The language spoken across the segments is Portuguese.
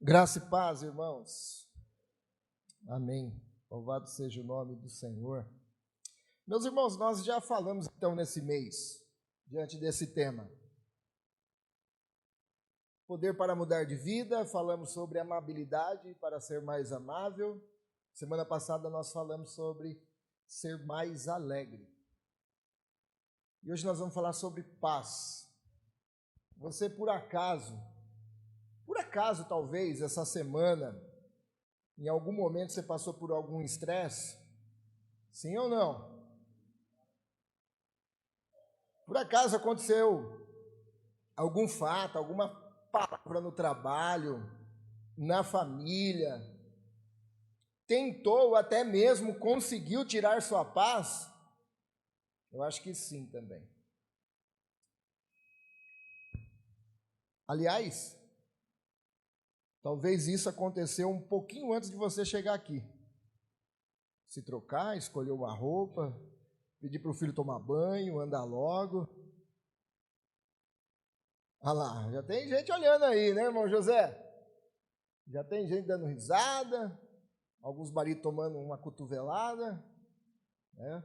Graça e paz, irmãos. Amém. Louvado seja o nome do Senhor. Meus irmãos, nós já falamos então nesse mês, diante desse tema. Poder para mudar de vida, falamos sobre amabilidade para ser mais amável. Semana passada nós falamos sobre ser mais alegre. E hoje nós vamos falar sobre paz. Você por acaso talvez essa semana, em algum momento você passou por algum estresse? Sim ou não? Por acaso aconteceu algum fato, alguma palavra no trabalho, na família, tentou até mesmo conseguiu tirar sua paz? Eu acho que sim também. Aliás, talvez isso aconteceu um pouquinho antes de você chegar aqui. Se trocar, escolher uma roupa, pedir para o filho tomar banho, andar logo. Olha lá, já tem gente olhando aí, né, irmão José? Já tem gente dando risada, alguns maridos tomando uma cotovelada, né?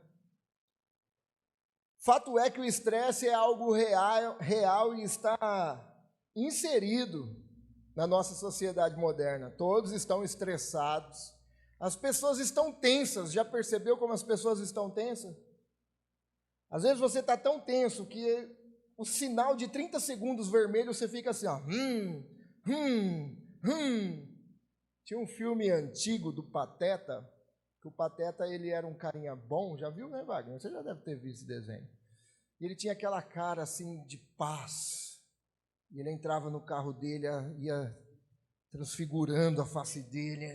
Fato é que o estresse é algo real e está inserido na nossa sociedade moderna. Todos estão estressados, as pessoas estão tensas. Já percebeu como as pessoas estão tensas? Às vezes você está tão tenso que o sinal de 30 segundos vermelho você fica assim, ó, Tinha um filme antigo do Pateta, que o Pateta ele era um carinha bom, já viu, né, Wagner? Você já deve ter visto esse desenho. E ele tinha aquela cara assim de paz. E ele entrava no carro dele, ia transfigurando a face dele.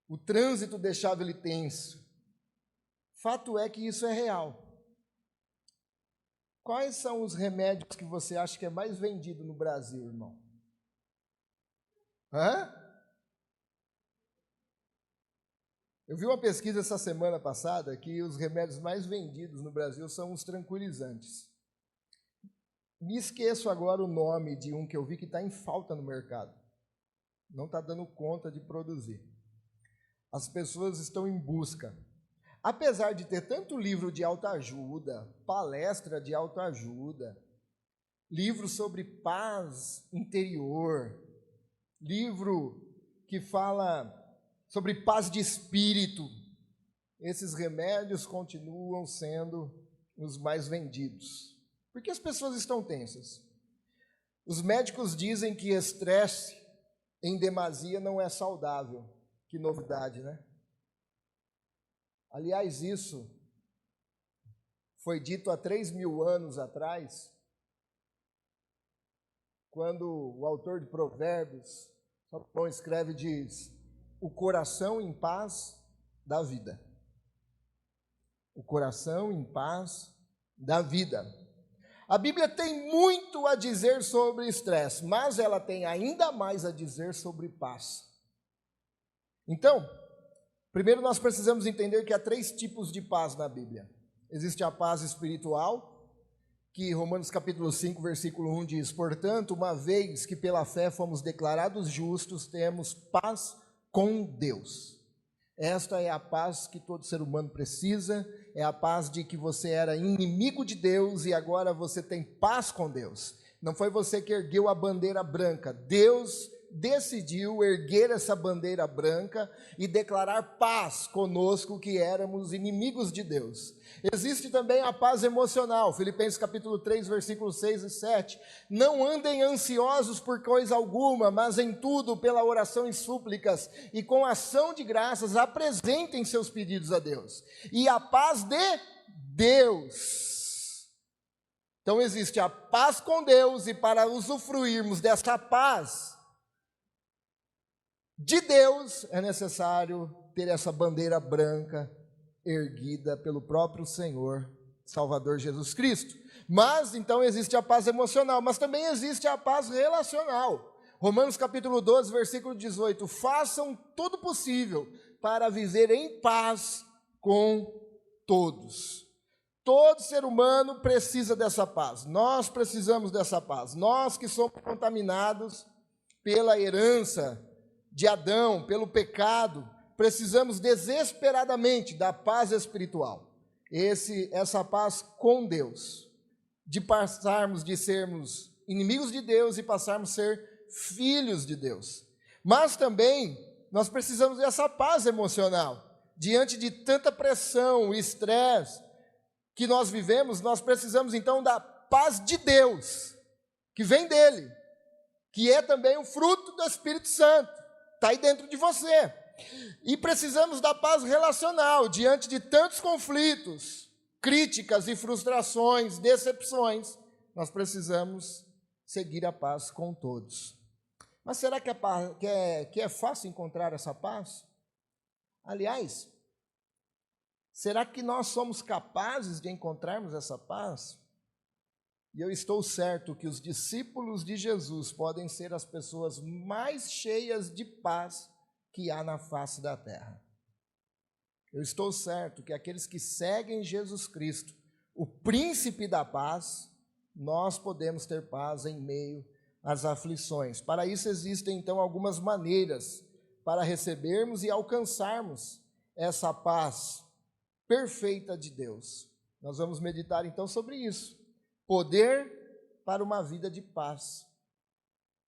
O trânsito deixava ele tenso. Fato é que isso é real. Quais são os remédios que você acha que é mais vendido no Brasil, irmão? Eu vi uma pesquisa essa semana passada que os remédios mais vendidos no Brasil são os tranquilizantes. Me esqueço agora o nome de um que eu vi que está em falta no mercado. Não está dando conta de produzir. As pessoas estão em busca. Apesar de ter tanto livro de autoajuda, palestra de autoajuda, livro sobre paz interior, livro que fala sobre paz de espírito, esses remédios continuam sendo os mais vendidos. Porque as pessoas estão tensas. Os médicos dizem que estresse em demasia não é saudável. Que novidade, né? Aliás, isso foi dito há 3.000 anos atrás, quando o autor de Provérbios, Salomão escreve e diz: o coração em paz dá vida. O coração em paz dá vida. A Bíblia tem muito a dizer sobre estresse, mas ela tem ainda mais a dizer sobre paz. Então, primeiro nós precisamos entender que há 3 tipos de paz na Bíblia. Existe a paz espiritual, que Romanos capítulo 5, versículo 1 diz: portanto, uma vez que pela fé fomos declarados justos, temos paz com Deus. Esta é a paz que todo ser humano precisa, é a paz de que você era inimigo de Deus e agora você tem paz com Deus. Não foi você que ergueu a bandeira branca, Deus decidiu erguer essa bandeira branca e declarar paz conosco que éramos inimigos de Deus. Existe também a paz emocional, Filipenses capítulo 3, versículos 6 e 7. Não andem ansiosos por coisa alguma, mas em tudo, pela oração e súplicas, e com ação de graças, apresentem seus pedidos a Deus. E a paz de Deus. Então existe a paz com Deus, e para usufruirmos dessa paz de Deus, é necessário ter essa bandeira branca erguida pelo próprio Senhor, Salvador Jesus Cristo. Mas, então, existe a paz emocional, mas também existe a paz relacional. Romanos capítulo 12, versículo 18, façam tudo possível para viver em paz com todos. Todo ser humano precisa dessa paz. Nós precisamos dessa paz. Nós que somos contaminados pela herança de Adão, pelo pecado, precisamos desesperadamente da paz espiritual. Essa paz com Deus. De passarmos de sermos inimigos de Deus e passarmos a ser filhos de Deus. Mas também nós precisamos dessa paz emocional. Diante de tanta pressão, estresse que nós vivemos, nós precisamos então da paz de Deus, que vem dele, que é também o fruto do Espírito Santo, está aí dentro de você. E precisamos da paz relacional, diante de tantos conflitos, críticas e frustrações, decepções, nós precisamos seguir a paz com todos. Mas será que é fácil encontrar essa paz? Aliás, será que nós somos capazes de encontrarmos essa paz? E eu estou certo que os discípulos de Jesus podem ser as pessoas mais cheias de paz que há na face da terra. Eu estou certo que aqueles que seguem Jesus Cristo, o príncipe da paz, nós podemos ter paz em meio às aflições. Para isso existem então algumas maneiras para recebermos e alcançarmos essa paz perfeita de Deus. Nós vamos meditar então sobre isso. Poder para uma vida de paz.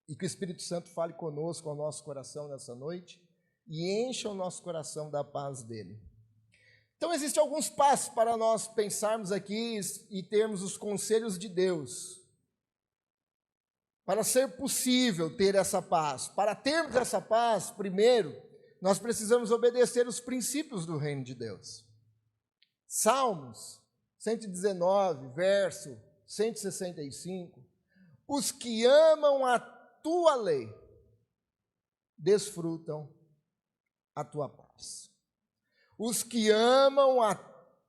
E que o Espírito Santo fale conosco, ao nosso coração nessa noite, e encha o nosso coração da paz dele. Então existem alguns passos para nós pensarmos aqui e termos os conselhos de Deus. Para ser possível ter essa paz. Para termos essa paz, primeiro, nós precisamos obedecer os princípios do reino de Deus. Salmos 119, verso 165. Os que amam a tua lei desfrutam a tua paz. Os que amam a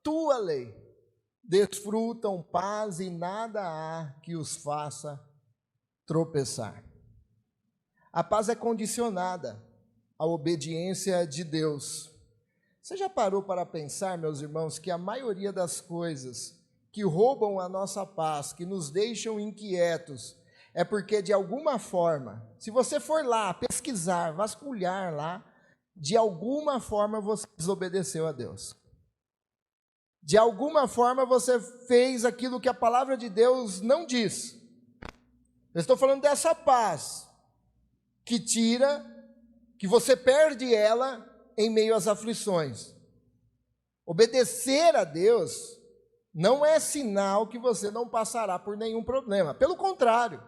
tua lei desfrutam paz e nada há que os faça tropeçar. A paz é condicionada à obediência de Deus. Você já parou para pensar, meus irmãos, que a maioria das coisas que roubam a nossa paz, que nos deixam inquietos, é porque de alguma forma, se você for lá pesquisar, vasculhar lá, de alguma forma você desobedeceu a Deus. De alguma forma você fez aquilo que a palavra de Deus não diz. Eu estou falando dessa paz que que você perde ela em meio às aflições. Obedecer a Deus não é sinal que você não passará por nenhum problema. Pelo contrário,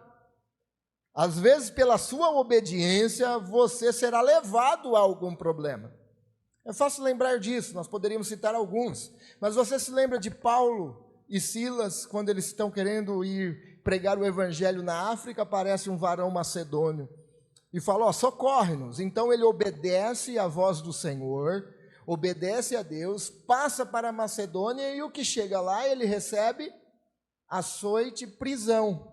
às vezes pela sua obediência você será levado a algum problema. É fácil lembrar disso, nós poderíamos citar alguns. Mas você se lembra de Paulo e Silas, quando eles estão querendo ir pregar o evangelho na África, aparece um varão macedônio e fala, socorre-nos. Então ele obedece à voz do Senhor, obedece a Deus, passa para a Macedônia e o que chega lá, ele recebe açoite, prisão.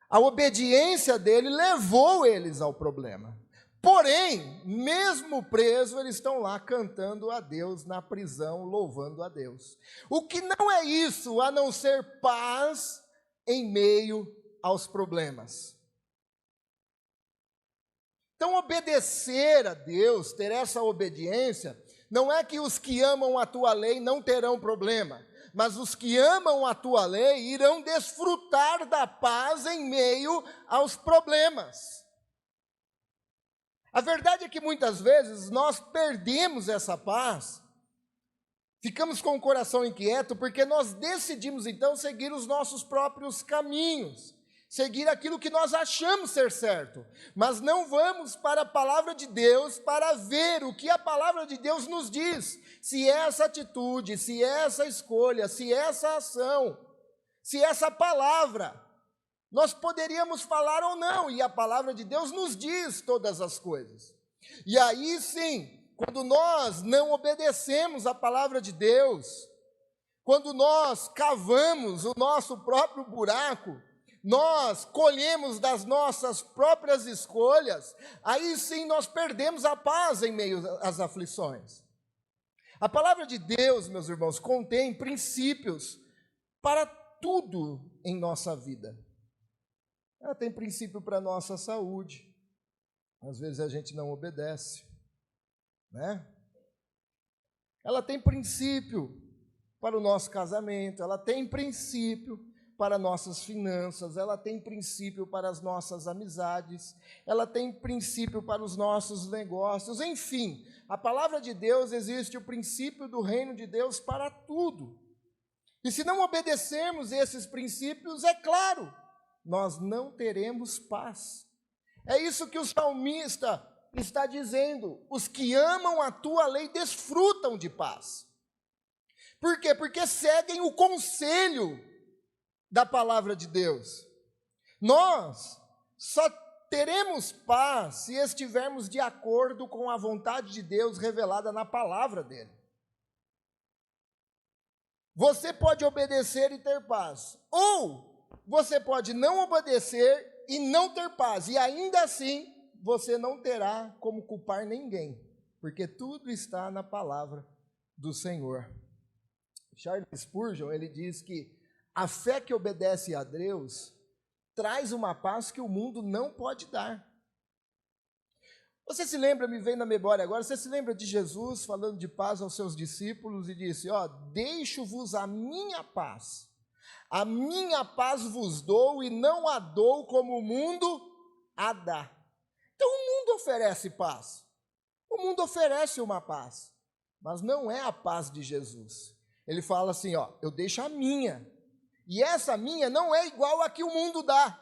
A obediência dele levou eles ao problema. Porém, mesmo preso, eles estão lá cantando a Deus na prisão, louvando a Deus. O que não é isso, a não ser paz em meio aos problemas. Então, obedecer a Deus, ter essa obediência, não é que os que amam a tua lei não terão problema, mas os que amam a tua lei irão desfrutar da paz em meio aos problemas. A verdade é que muitas vezes nós perdemos essa paz, ficamos com o coração inquieto, porque nós decidimos então seguir os nossos próprios caminhos, seguir aquilo que nós achamos ser certo, mas não vamos para a palavra de Deus para ver o que a palavra de Deus nos diz, se essa atitude, se essa escolha, se essa ação, se essa palavra, nós poderíamos falar ou não, e a palavra de Deus nos diz todas as coisas. E aí sim, quando nós não obedecemos a palavra de Deus, quando nós cavamos o nosso próprio buraco, nós colhemos das nossas próprias escolhas, aí sim nós perdemos a paz em meio às aflições. A palavra de Deus, meus irmãos, contém princípios para tudo em nossa vida. Ela tem princípio para a nossa saúde. Às vezes a gente não obedece, né? Ela tem princípio para o nosso casamento, ela tem princípio para nossas finanças, ela tem princípio para as nossas amizades, ela tem princípio para os nossos negócios, enfim, a palavra de Deus existe o princípio do reino de Deus para tudo. E se não obedecermos esses princípios, é claro, nós não teremos paz. É isso que o salmista está dizendo: os que amam a tua lei desfrutam de paz. Por quê? Porque seguem o conselho da palavra de Deus. Nós só teremos paz se estivermos de acordo com a vontade de Deus revelada na palavra dele. Você pode obedecer e ter paz, ou você pode não obedecer e não ter paz, e ainda assim você não terá como culpar ninguém, porque tudo está na palavra do Senhor. Charles Spurgeon, ele diz que a fé que obedece a Deus traz uma paz que o mundo não pode dar. Você se lembra, me vem na memória agora, você se lembra de Jesus falando de paz aos seus discípulos e disse, deixo-vos a minha paz vos dou e não a dou como o mundo a dá. Então o mundo oferece paz, o mundo oferece uma paz, mas não é a paz de Jesus. Ele fala assim, eu deixo a minha, e essa minha não é igual a que o mundo dá.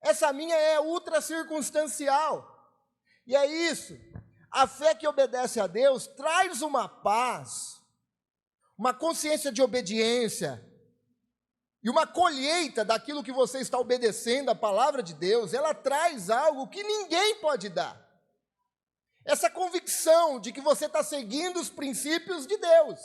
Essa minha é ultra circunstancial. E é isso, a fé que obedece a Deus traz uma paz, uma consciência de obediência, e uma colheita daquilo que você está obedecendo, a palavra de Deus, ela traz algo que ninguém pode dar. Essa convicção de que você está seguindo os princípios de Deus.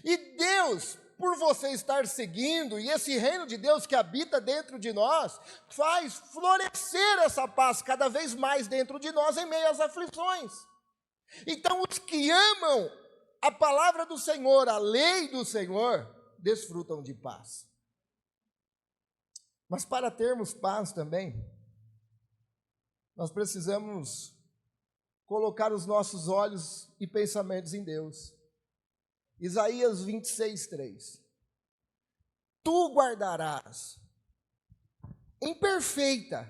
E Deus, por você estar seguindo, e esse reino de Deus que habita dentro de nós, faz florescer essa paz cada vez mais dentro de nós em meio às aflições. Então, os que amam a palavra do Senhor, a lei do Senhor, desfrutam de paz. Mas para termos paz também, nós precisamos colocar os nossos olhos e pensamentos em Deus. Isaías 26:3. Tu guardarás em perfeita.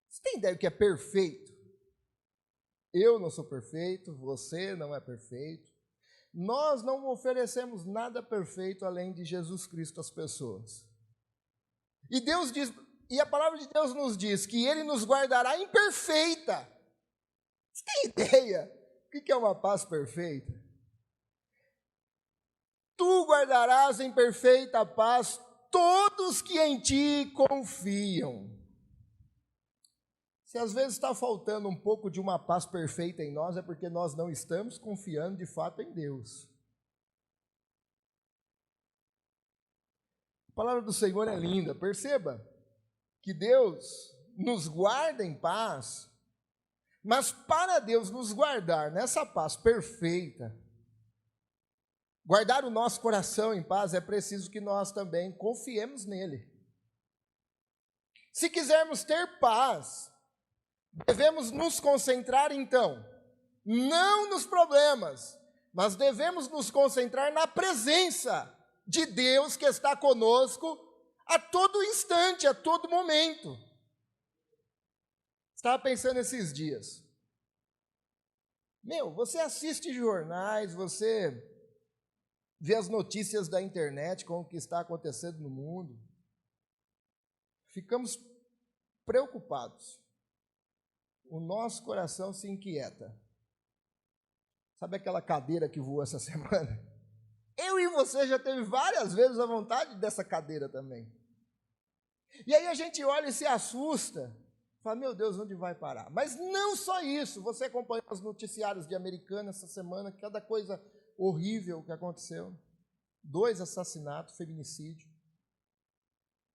Você tem ideia do que é perfeito? Eu não sou perfeito, você não é perfeito. Nós não oferecemos nada perfeito além de Jesus Cristo às pessoas. E Deus diz, e a palavra de Deus nos diz que Ele nos guardará em perfeita. Você tem ideia o que é uma paz perfeita? Tu guardarás em perfeita paz todos que em ti confiam. Se às vezes está faltando um pouco de uma paz perfeita em nós, é porque nós não estamos confiando de fato em Deus. A palavra do Senhor é linda, perceba que Deus nos guarda em paz, mas para Deus nos guardar nessa paz perfeita, guardar o nosso coração em paz, é preciso que nós também confiemos nele. Se quisermos ter paz, devemos nos concentrar então, não nos problemas, mas devemos nos concentrar na presença de Deus que está conosco a todo instante, a todo momento. Estava pensando esses dias. Você assiste jornais, você vê as notícias da internet com o que está acontecendo no mundo. Ficamos preocupados. O nosso coração se inquieta. Sabe aquela cadeira que voou essa semana? Eu e você já teve várias vezes a vontade dessa cadeira também. E aí a gente olha e se assusta. Fala, meu Deus, onde vai parar? Mas não só isso. Você acompanhou os noticiários de Americana essa semana, cada coisa horrível que aconteceu. 2 assassinatos, feminicídio.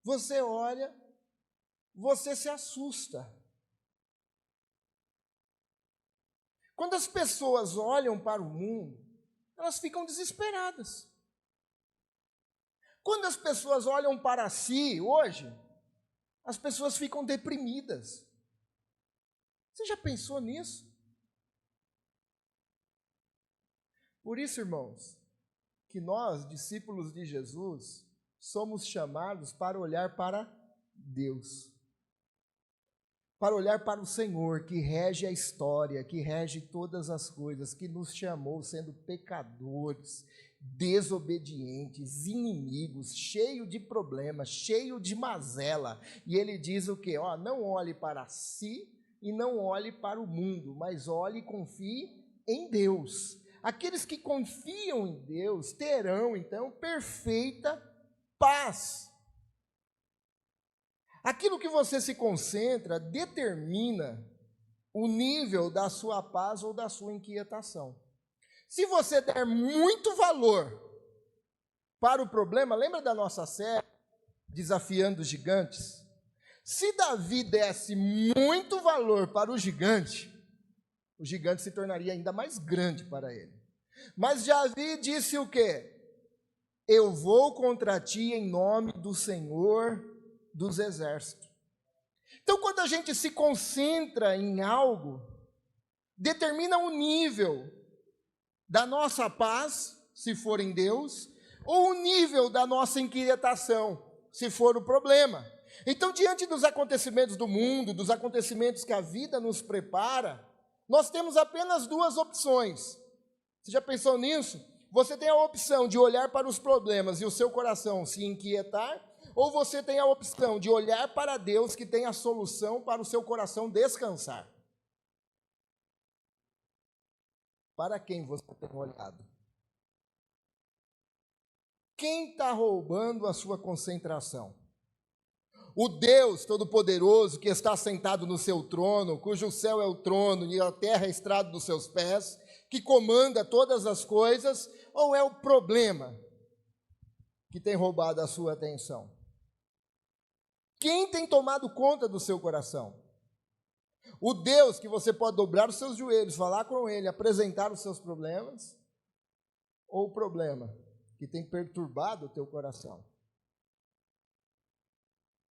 Você olha, você se assusta. Quando as pessoas olham para o mundo, elas ficam desesperadas. Quando as pessoas olham para si hoje, as pessoas ficam deprimidas. Você já pensou nisso? Por isso, irmãos, que nós, discípulos de Jesus, somos chamados para olhar para Deus, para olhar para o Senhor, que rege a história, que rege todas as coisas, que nos chamou sendo pecadores, desobedientes, inimigos, cheio de problemas, cheio de mazela. E ele diz o quê? Não olhe para si e não olhe para o mundo, mas olhe e confie em Deus. Aqueles que confiam em Deus terão, então, perfeita paz. Aquilo que você se concentra determina o nível da sua paz ou da sua inquietação. Se você der muito valor para o problema, lembra da nossa série, Desafiando os Gigantes? Se Davi desse muito valor para o gigante se tornaria ainda mais grande para ele. Mas Davi disse o quê? Eu vou contra ti em nome do Senhor dos Exércitos. Então, quando a gente se concentra em algo, determina o nível da nossa paz, se for em Deus, ou o nível da nossa inquietação, se for o problema. Então, diante dos acontecimentos do mundo, dos acontecimentos que a vida nos prepara, nós temos apenas duas opções. Você já pensou nisso? Você tem a opção de olhar para os problemas e o seu coração se inquietar, ou você tem a opção de olhar para Deus, que tem a solução para o seu coração descansar. Para quem você tem olhado? Quem está roubando a sua concentração? O Deus Todo-Poderoso que está sentado no seu trono, cujo céu é o trono e a terra é estrado dos seus pés, que comanda todas as coisas, ou é o problema que tem roubado a sua atenção? Quem tem tomado conta do seu coração? O Deus que você pode dobrar os seus joelhos, falar com Ele, apresentar os seus problemas, ou o problema que tem perturbado o teu coração?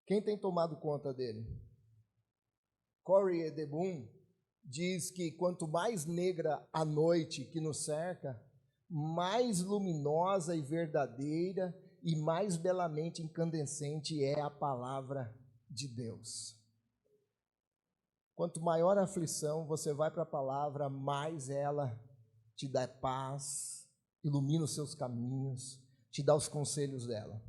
Quem tem tomado conta dele? Corrie de Boom diz que quanto mais negra a noite que nos cerca, mais luminosa e verdadeira e mais belamente incandescente é a palavra de Deus. Quanto maior a aflição, você vai para a palavra, mais ela te dá paz, ilumina os seus caminhos, te dá os conselhos dela.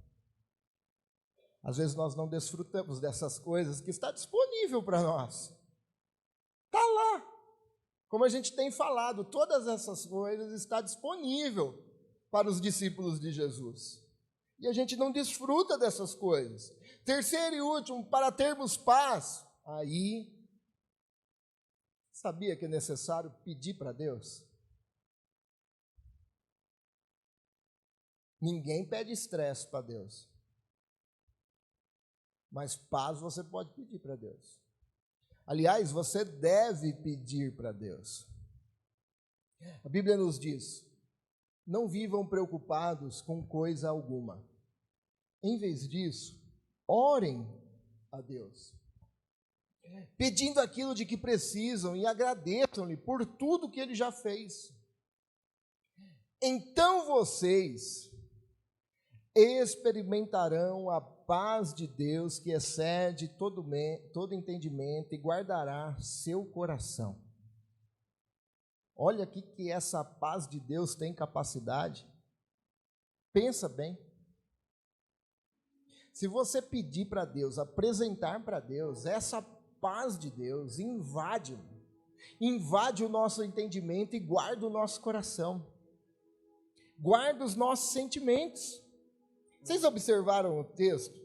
Às vezes nós não desfrutamos dessas coisas que está disponível para nós. Está lá. Como a gente tem falado, todas essas coisas estão disponíveis para os discípulos de Jesus. E a gente não desfruta dessas coisas. Terceiro e último, para termos paz, aí, sabia que é necessário pedir para Deus? Ninguém pede estresse para Deus. Mas paz você pode pedir para Deus. Aliás, você deve pedir para Deus. A Bíblia nos diz: não vivam preocupados com coisa alguma. Em vez disso, orem a Deus, pedindo aquilo de que precisam e agradeçam-lhe por tudo que Ele já fez. Então vocês experimentarão a paz de Deus que excede todo entendimento e guardará seu coração. Olha aqui que essa paz de Deus tem capacidade. Pensa bem. Se você pedir para Deus, apresentar para Deus, essa paz de Deus invade o nosso entendimento e guarda o nosso coração. Guarda os nossos sentimentos. Vocês observaram o texto?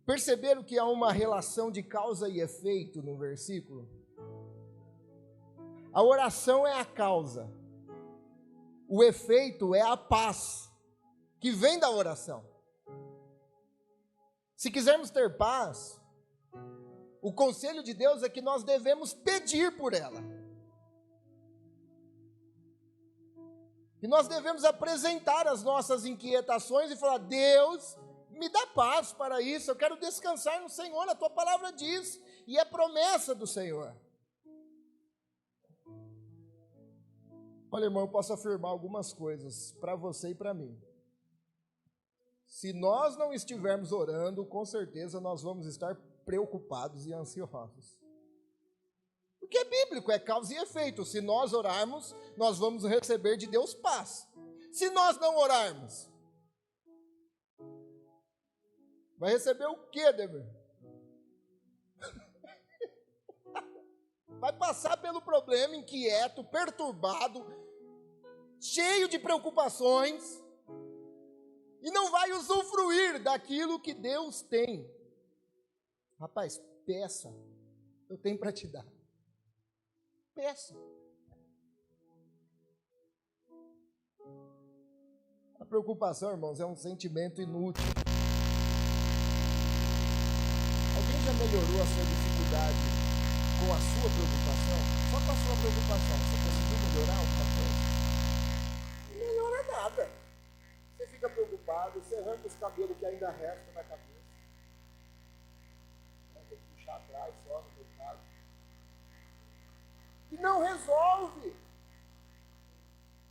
Perceberam que há uma relação de causa e efeito no versículo? A oração é a causa. O efeito é a paz que vem da oração. Se quisermos ter paz, o conselho de Deus é que nós devemos pedir por ela. que nós devemos apresentar as nossas inquietações e falar: Deus, me dá paz para isso, eu quero descansar no Senhor, a tua palavra diz, e é promessa do Senhor. Olha, irmão, eu posso afirmar algumas coisas para você e para mim. Se nós não estivermos orando, com certeza nós vamos estar preocupados e ansiosos. Porque é bíblico, é causa e efeito. Se nós orarmos, nós vamos receber de Deus paz. Se nós não orarmos, vai receber o quê, Deber? Vai passar pelo problema inquieto, perturbado, cheio de preocupações, e não vai usufruir daquilo que Deus tem. Rapaz, peça, eu tenho para te dar. Peça. A preocupação, irmãos, é um sentimento inútil. Alguém já melhorou a sua dificuldade com a sua preocupação? Só com a sua preocupação, você conseguiu melhorar alguma coisa? Não melhora nada. Você fica preocupado, você arranca os cabelos que ainda restam na cabeça. Tem que puxar atrás só, no meu caso. E não resolve.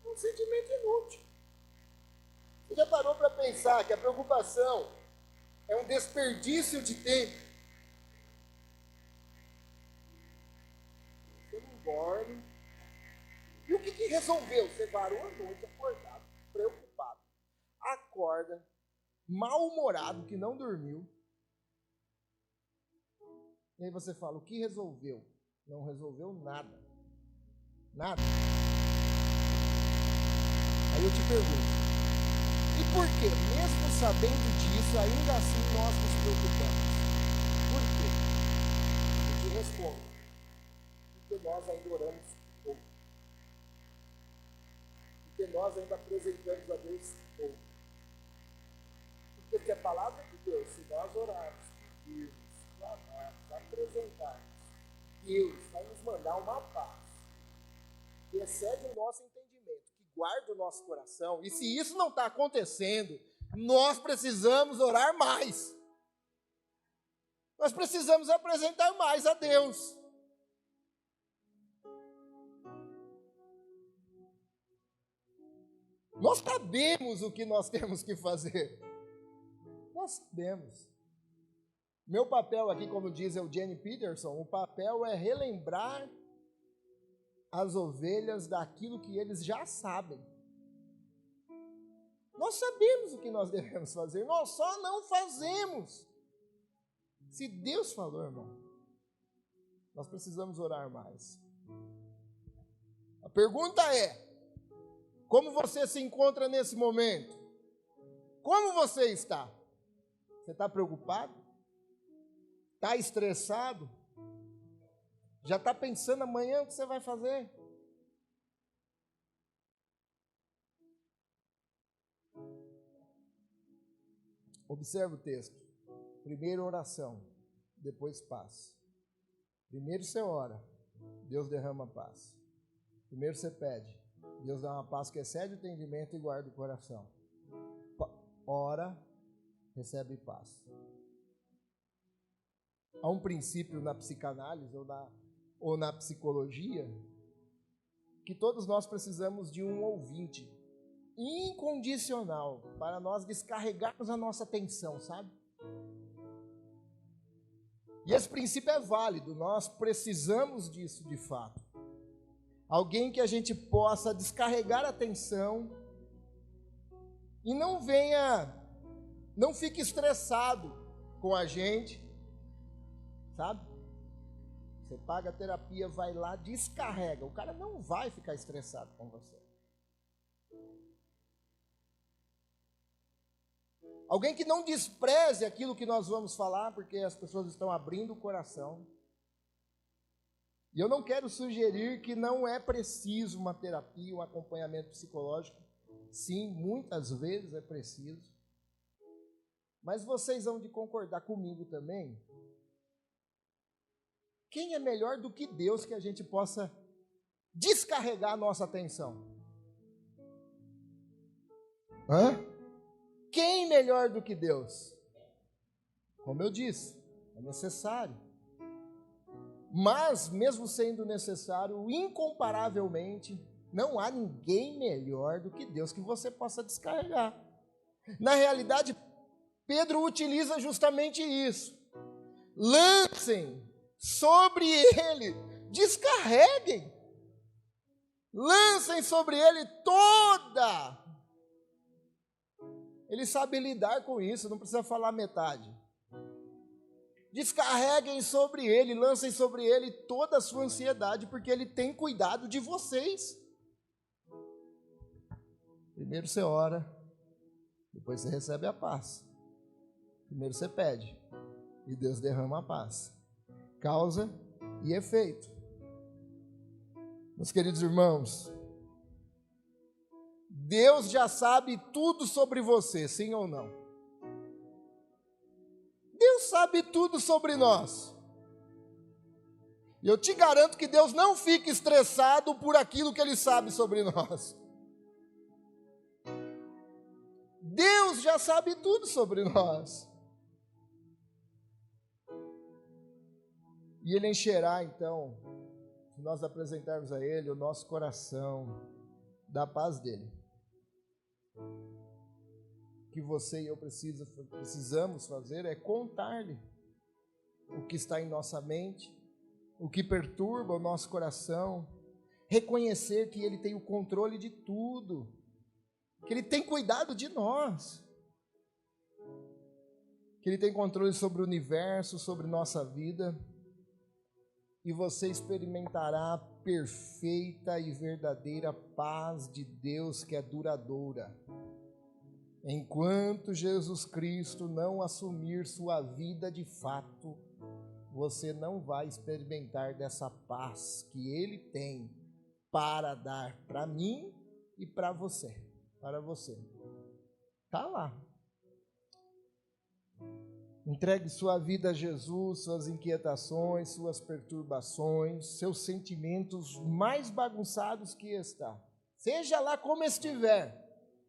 É um sentimento inútil. Você já parou para pensar que a preocupação é um desperdício de tempo? Você não dorme. E o que resolveu? Você varou a noite acordado, preocupado. Acorda, mal-humorado, que não dormiu. E aí você fala: o que resolveu? Não resolveu nada. Nada. Aí eu te pergunto: e por que, mesmo sabendo disso, ainda assim nós nos preocupamos? Por quê? Eu te respondo: porque nós ainda oramos pouco. Porque nós ainda apresentamos a Deus pouco. Porque a palavra de Deus, se nós orarmos, pedirmos, clamarmos, apresentarmos, Deus vai nos mandar uma paz que excede o nosso entendimento, que guarda o nosso coração. E se isso não está acontecendo, nós precisamos orar mais. Nós precisamos apresentar mais a Deus. Nós sabemos o que nós temos que fazer. Nós sabemos. Meu papel aqui, como diz Eugene Peterson, o papel é relembrar as ovelhas daquilo que eles já sabem. Nós sabemos o que nós devemos fazer, nós só não fazemos. Se Deus falou, irmão, nós precisamos orar mais. A pergunta é: como você se encontra nesse momento? Como você está? Você está preocupado? Está estressado? Já está pensando amanhã o que você vai fazer? Observe o texto. Primeiro oração, depois paz. Primeiro você ora, Deus derrama paz. Primeiro você pede, Deus dá uma paz que excede o entendimento e guarda o coração. Ora, recebe paz. Há um princípio na psicanálise ou na psicologia que todos nós precisamos de um ouvinte incondicional para nós descarregarmos a nossa tensão, sabe? E esse princípio é válido, nós precisamos disso de fato. Alguém que a gente possa descarregar a tensão e não fique estressado com a gente, sabe? Você paga a terapia, vai lá, descarrega. O cara não vai ficar estressado com você. Alguém que não despreze aquilo que nós vamos falar, porque as pessoas estão abrindo o coração. E eu não quero sugerir que não é preciso uma terapia, um acompanhamento psicológico. Sim, muitas vezes é preciso. Mas vocês vão de concordar comigo também. Quem é melhor do que Deus que a gente possa descarregar a nossa atenção? Hã? Quem melhor do que Deus? Como eu disse, é necessário. Mas, mesmo sendo necessário, incomparavelmente, não há ninguém melhor do que Deus que você possa descarregar. Na realidade, Pedro utiliza justamente isso. Lancem sobre ele, descarreguem. Lancem sobre ele toda. Ele sabe lidar com isso, não precisa falar metade. Descarreguem sobre ele, lancem sobre ele toda a sua ansiedade, porque ele tem cuidado de vocês. Primeiro você ora, depois você recebe a paz. Primeiro você pede, e Deus derrama a paz. Causa e efeito. Meus queridos irmãos, Deus já sabe tudo sobre você, sim ou não? Deus sabe tudo sobre nós. E eu te garanto que Deus não fica estressado por aquilo que Ele sabe sobre nós. Deus já sabe tudo sobre nós. E Ele encherá, então, se nós apresentarmos a Ele o nosso coração da paz dEle. O que você e eu precisamos fazer é contar-lhe o que está em nossa mente, o que perturba o nosso coração, reconhecer que Ele tem o controle de tudo, que Ele tem cuidado de nós, que Ele tem controle sobre o universo, sobre nossa vida, e você experimentará a perfeita e verdadeira paz de Deus que é duradoura. Enquanto Jesus Cristo não assumir sua vida de fato, você não vai experimentar dessa paz que Ele tem para dar para mim e para você. Para você. Está lá. Entregue sua vida a Jesus, suas inquietações, suas perturbações, seus sentimentos mais bagunçados que está. Seja lá como estiver.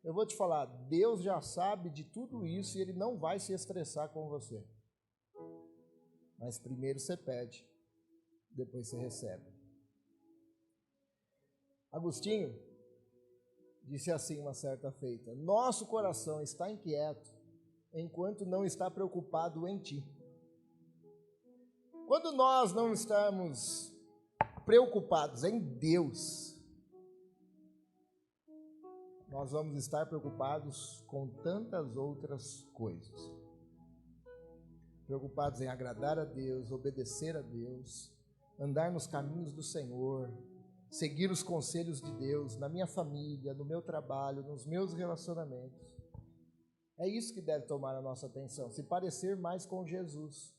Eu vou te falar, Deus já sabe de tudo isso e Ele não vai se estressar com você. Mas primeiro você pede, depois você recebe. Agostinho disse assim uma certa feita: nosso coração está inquieto enquanto não está preocupado em ti. Quando nós não estamos preocupados em Deus, nós vamos estar preocupados com tantas outras coisas. Preocupados em agradar a Deus, obedecer a Deus, andar nos caminhos do Senhor, seguir os conselhos de Deus na minha família, no meu trabalho, nos meus relacionamentos. É isso que deve tomar a nossa atenção, se parecer mais com Jesus.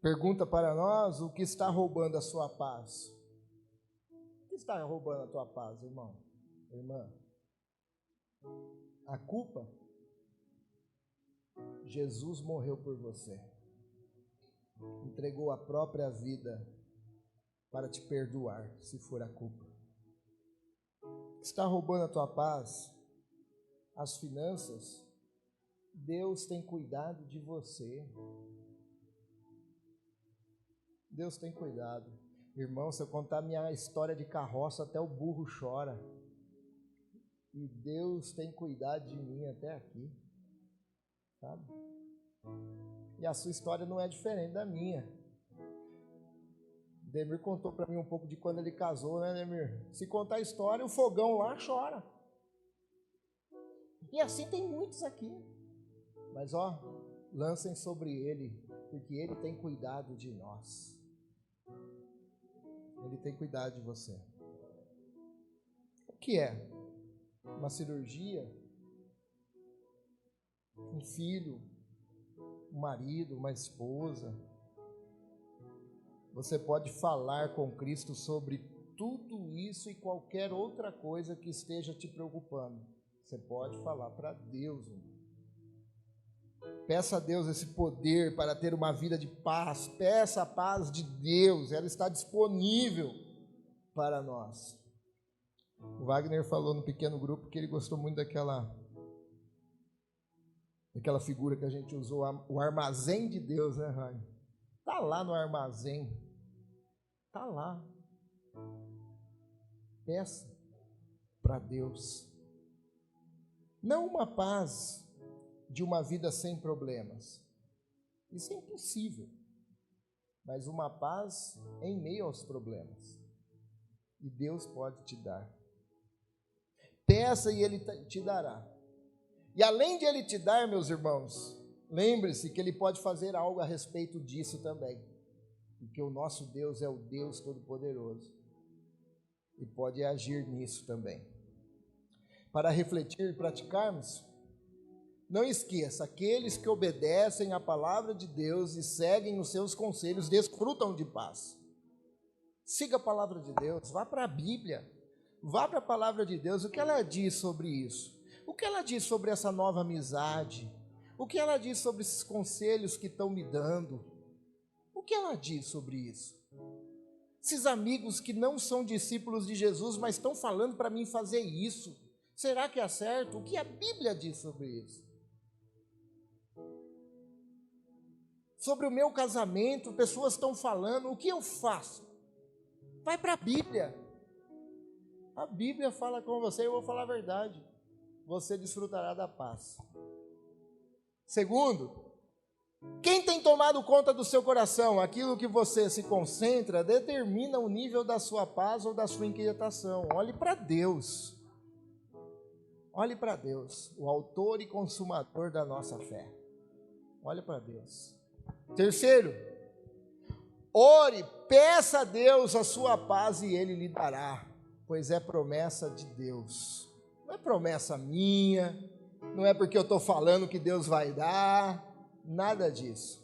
Pergunta para nós o que está roubando a sua paz. O que está roubando a tua paz, irmão? Irmã? A culpa? Jesus morreu por você. Entregou a própria vida para te perdoar, se for a culpa. O que está roubando a tua paz? As finanças? Deus tem cuidado de você. Deus tem cuidado. Irmão, se eu contar minha história de carroça, até o burro chora. E Deus tem cuidado de mim até aqui. Sabe? E a sua história não é diferente da minha. Demir contou para mim um pouco de quando ele casou, né, Demir? Se contar a história, o fogão lá chora. E assim tem muitos aqui. Mas ó, lancem sobre ele, porque ele tem cuidado de nós. Ele tem cuidado de você. O que é? Uma cirurgia? Um filho? Um marido? Uma esposa? Você pode falar com Cristo sobre tudo isso e qualquer outra coisa que esteja te preocupando. Você pode falar para Deus, irmão. Peça a Deus esse poder para ter uma vida de paz. Peça a paz de Deus, ela está disponível para nós. O Wagner falou no pequeno grupo que ele gostou muito daquela figura que a gente usou, o armazém de Deus, né, Rani? Está lá no armazém. Está lá. Peça para Deus. Não uma paz de uma vida sem problemas. Isso é impossível. Mas uma paz em meio aos problemas. E Deus pode te dar. Peça e Ele te dará. E além de Ele te dar, meus irmãos, lembre-se que Ele pode fazer algo a respeito disso também. Porque o nosso Deus é o Deus Todo-Poderoso. E pode agir nisso também. Para refletir e praticarmos, não esqueça, aqueles que obedecem à palavra de Deus e seguem os seus conselhos, desfrutam de paz. Siga a palavra de Deus, vá para a Bíblia, vá para a palavra de Deus, o que ela diz sobre isso? O que ela diz sobre essa nova amizade? O que ela diz sobre esses conselhos que estão me dando? O que ela diz sobre isso? Esses amigos que não são discípulos de Jesus, mas estão falando para mim fazer isso, será que é certo? O que a Bíblia diz sobre isso? Sobre o meu casamento, pessoas estão falando, o que eu faço? Vai para a Bíblia. A Bíblia fala com você, eu vou falar a verdade. Você desfrutará da paz. Segundo, quem tem tomado conta do seu coração? Aquilo que você se concentra determina o nível da sua paz ou da sua inquietação. Olhe para Deus. Olhe para Deus, o autor e consumador da nossa fé. Olhe para Deus. Terceiro, ore, peça a Deus a sua paz e Ele lhe dará, pois é promessa de Deus. Não é promessa minha, não é porque eu estou falando que Deus vai dar, nada disso.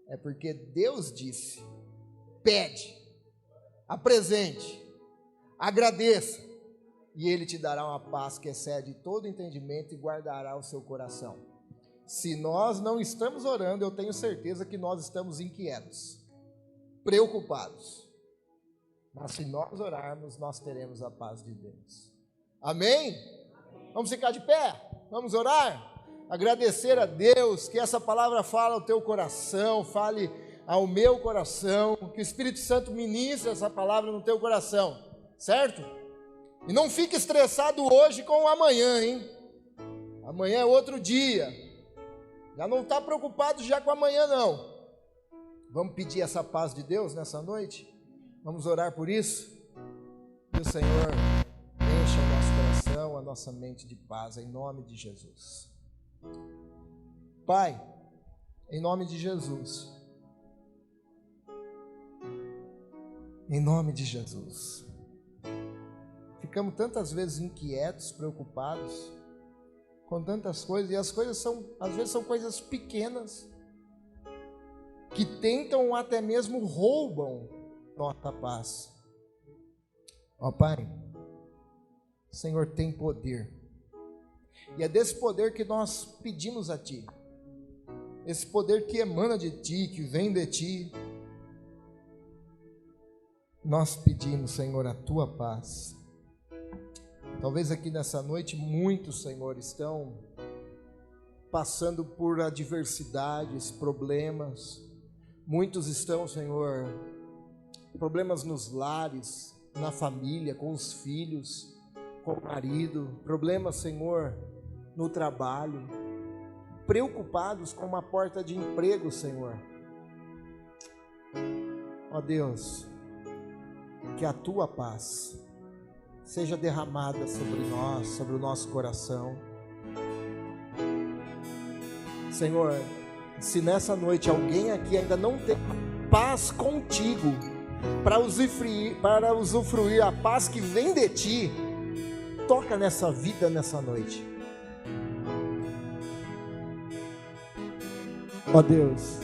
É porque Deus disse, pede, apresente, agradeça, e Ele te dará uma paz que excede todo entendimento e guardará o seu coração. Se nós não estamos orando, eu tenho certeza que nós estamos inquietos, preocupados. Mas se nós orarmos, nós teremos a paz de Deus. Amém? Vamos ficar de pé? Vamos orar? Agradecer a Deus, que essa palavra fale ao teu coração, fale ao meu coração, que o Espírito Santo ministre essa palavra no teu coração, certo? E não fique estressado hoje com o amanhã, hein? Amanhã é outro dia. Já não está preocupado já com amanhã, não. Vamos pedir essa paz de Deus nessa noite? Vamos orar por isso? Que o Senhor encha o nosso coração, a nossa mente de paz, em nome de Jesus. Pai, em nome de Jesus. Em nome de Jesus. Ficamos tantas vezes inquietos, preocupados com tantas coisas, e as coisas às vezes são coisas pequenas, que tentam até mesmo roubam nossa paz. Ó Pai, o Senhor tem poder, e é desse poder que nós pedimos a Ti, esse poder que emana de Ti, que vem de Ti, nós pedimos, Senhor, a Tua paz. Talvez aqui nessa noite muitos, Senhor, estão passando por adversidades, problemas. Muitos estão, Senhor, problemas nos lares, na família, com os filhos, com o marido. Problemas, Senhor, no trabalho. Preocupados com uma porta de emprego, Senhor. Ó Deus, que a Tua paz seja derramada sobre nós, sobre o nosso coração. Senhor, se nessa noite alguém aqui ainda não tem paz contigo, para usufruir a paz que vem de Ti, toca nessa vida nessa noite. Ó Deus,